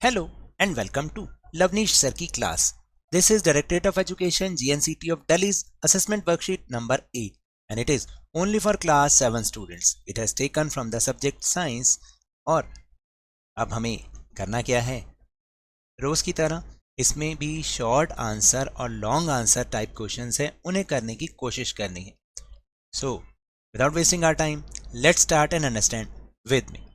Hello and welcome to Lavnish Sir की class. This is Directorate of Education GNCT of Delhi's assessment worksheet number 8 and it is only for class 7 students. It has taken from the subject science और अब हमें करना क्या है, रोज की तरह इसमें भी शॉर्ट आंसर और लॉन्ग आंसर टाइप क्वेश्चंस है, उन्हें करने की कोशिश करनी है. So without wasting our time, let's start and understand with me.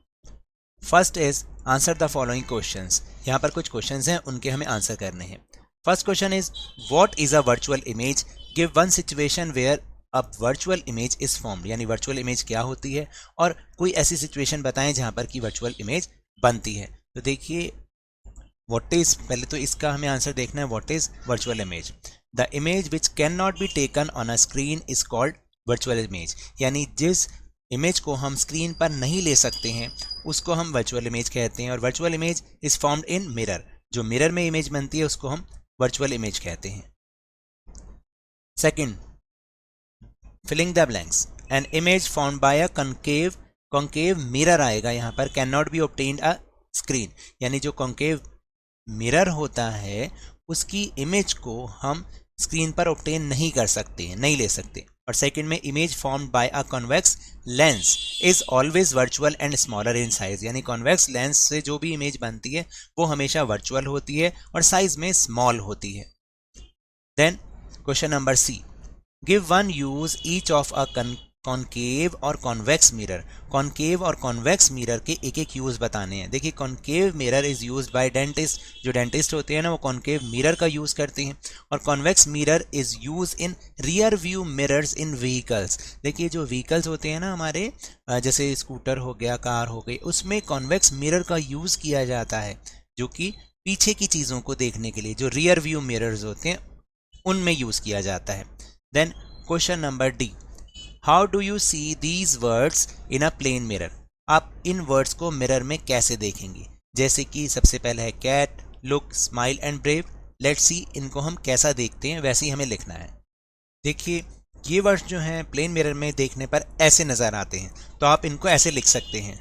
First is answer the following questions. यहाँ पर कुछ क्वेश्चंस हैं, उनके हमें आंसर करने हैं. First question is what is a virtual image, give one situation where a virtual image is formed. यानी virtual image क्या होती है और कोई ऐसी सिचुएशन बताएं जहाँ पर की वर्चुअल इमेज बनती है. तो देखिए व्हाट इज, पहले तो इसका हमें आंसर देखना है. What is virtual image? The image which can not be taken on a screen is called virtual image. यानी जिस इमेज को हम स्क्रीन पर नहीं ले सकते हैं उसको हम वर्चुअल इमेज कहते हैं. और virtual image is formed in mirror. जो मिरर में इमेज बनती है उसको हम वर्चुअल इमेज कहते हैं. Second, filling the blanks. An image formed by a concave mirror आएगा यहाँ पर. Can not be obtained a screen. यानी जो कॉन्केव मिरर होता है उसकी इमेज को हम स्क्रीन पर ऑब्टेन नहीं कर सकते हैं, नहीं ले सकते. और सेकंड में image formed by a convex lens is always virtual and smaller in size. यानी कॉन्वेक्स लेंस से जो भी इमेज बनती है वो हमेशा वर्चुअल होती है और साइज में स्मॉल होती है. Then question number C, give one use each of a concave और कॉन्वेक्स मिरर. कॉन्केव और कॉन्वेक्स मिरर के एक एक यूज बताने हैं. देखिए concave mirror is used by dentist. जो डेंटिस्ट होते हैं ना वो कॉन्केव मिरर का यूज करते हैं. और convex mirror is use in rear view mirrors in vehicles. देखिए जो व्हीकल्स होते हैं ना हमारे, जैसे स्कूटर हो गया, कार हो गई, उसमें कॉन्वेक्स मिरर का यूज किया जाता है जो कि पीछे की चीजों को देखने के लिए, जो रियर व्यू मिरर्स होते हैं उनमें यूज किया जाता है. Then question number D, how do you see these words in a plane mirror. आप इन वर्ड्स को मिरर में कैसे देखेंगे? जैसे कि सबसे पहले है cat, look, smile and brave. Let's see इनको हम कैसा देखते हैं वैसे ही हमें लिखना है. देखिए ये वर्ड्स जो हैं प्लेन मिरर में देखने पर ऐसे नजर आते हैं, तो आप इनको ऐसे लिख सकते हैं.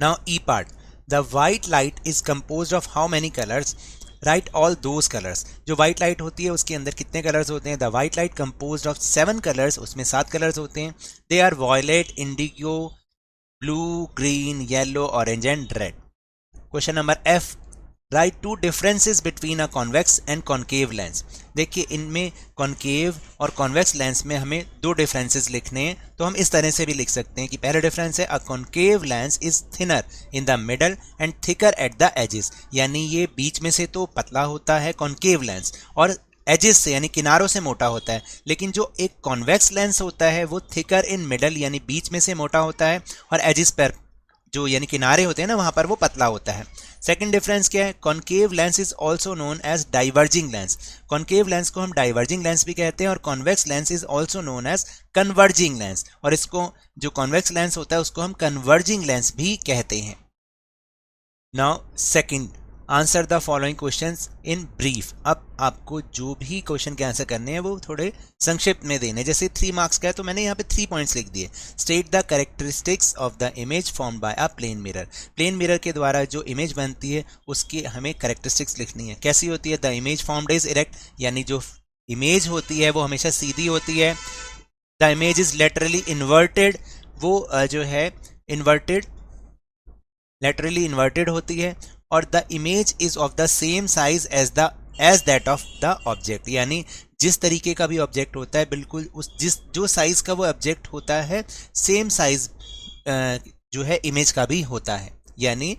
Now E part, the white light is composed of how many colours. Right all those colours. जो व्हाइट लाइट होती है उसके अंदर कितने कलर्स होते हैं? The white light composed of 7 colours. उसमें 7 कलर्स होते हैं. They are violet, indigo, blue, green, yellow, orange and red. Question number F, write two differences between a convex and concave lens. देखिए इनमें कॉन्केव और convex lens में हमें दो differences लिखने हैं, तो हम इस तरह से भी लिख सकते हैं कि पहला डिफरेंस है a concave lens is thinner in the middle and thicker at the edges. यानी ये बीच में से तो पतला होता है कॉन्केव लेंस और एजेस से यानी किनारों से मोटा होता है. लेकिन जो एक कॉन्वेक्स लेंस होता है वो थिकर इन मिडल यानी बीच में से मोटा होता है और एजेस पर जो यानी किनारे होते हैं ना वहां पर वो पतला होता है. सेकंड डिफरेंस क्या है? Concave lens is also known as diverging lens. Concave lens को हम डाइवर्जिंग लेंस भी कहते हैं और convex lens is also known as converging lens. और इसको जो कॉन्वेक्स लेंस होता है उसको हम कन्वर्जिंग लेंस भी कहते हैं. Now second, answer the following questions in brief. अब आपको जो भी क्वेश्चन के आंसर करने हैं वो थोड़े संक्षिप्त में देने. जैसे 3 मार्क्स का है तो मैंने यहाँ पे 3 पॉइंट्स लिख दिए. State the characteristics of the image formed by a plane mirror. Plane mirror के द्वारा जो इमेज बनती है उसकी हमें कैरेक्टरिस्टिक्स लिखनी है. कैसी होती है? The image formed is erect. यानी जो इमेज होती है वो हमेशा सीधी होती है. The image is laterally inverted. वो जो है इन्वर्टेड, लेटरली इन्वर्टेड होती है. और the image is of the same size as that of the object. यानी जिस तरीके का भी ऑब्जेक्ट होता है बिल्कुल जो साइज का वो ऑब्जेक्ट होता है सेम साइज जो है इमेज का भी होता है. यानी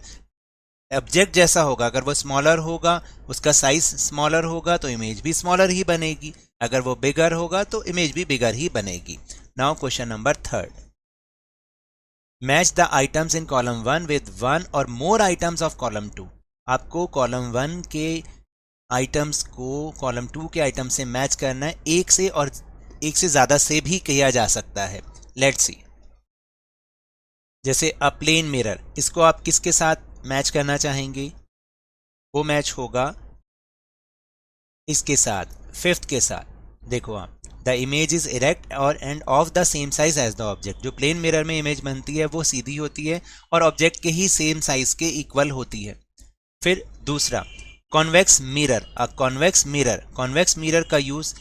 ऑब्जेक्ट जैसा होगा, अगर वो स्मॉलर होगा उसका साइज स्मॉलर होगा तो इमेज भी स्मॉलर ही बनेगी. अगर वो बिगर होगा तो इमेज भी बिगर ही बनेगी. Now question number third, match the items in column 1 with 1 और मोर आइटम्स ऑफ कॉलम 2. आपको कॉलम 1 के आइटम्स को कॉलम 2 के आइटम से मैच करना है. एक से और एक से ज्यादा से भी किया जा सकता है. लेट्स सी, जैसे अ प्लेन मिरर, इसको आप किसके साथ मैच करना चाहेंगे? वो मैच होगा इसके साथ, 5th के साथ. देखो आप द इमेज इज इरेक्ट और and of the same size as the object. जो प्लेन मिरर में इमेज बनती है वो सीधी होती है और ऑब्जेक्ट के ही सेम साइज के इक्वल होती है। फिर दूसरा कॉन्वेक्स मिरर। कॉन्वेक्स मिरर का यूज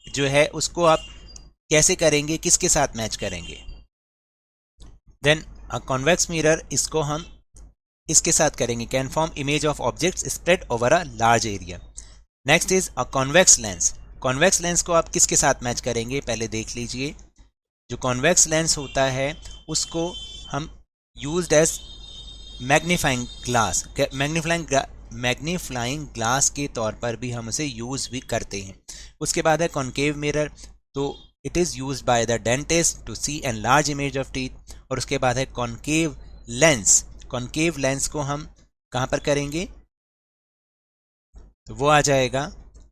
जो है उसको आप कैसे करेंगे, किसके साथ मैच करेंगे? देन अ कॉन्वेक्स मिरर, इसको हम इसके साथ करेंगे, can form image of objects spread over a large area. Next is a convex lens. Convex lens को आप किसके साथ मैच करेंगे, पहले देख लीजिए। जो कॉन्वेक्स लेंस होता है उसको हम used as magnifying glass, magnifying glass के तौर पर भी हम उसे यूज भी करते हैं। उसके बाद है कॉन्केव मिरर, तो it is use by the dentist to see an large image of teeth. और उसके बाद है कॉन्केव लेंस। कॉन्केव लेंस को हम कहाँ पर करेंगे, तो वो आ जाएगा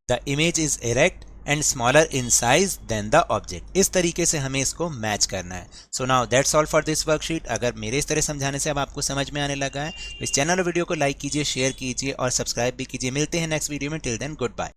the image is erect and smaller in size than the object. इस तरीके से हमें इसको मैच करना है। So now that's all for this worksheet. अगर मेरे इस तरह समझाने से अब आपको समझ में आने लगा है तो इस चैनल और वीडियो को लाइक कीजिए, शेयर कीजिए और सब्सक्राइब भी कीजिए। मिलते हैं नेक्स्ट वीडियो में। Till then good bye.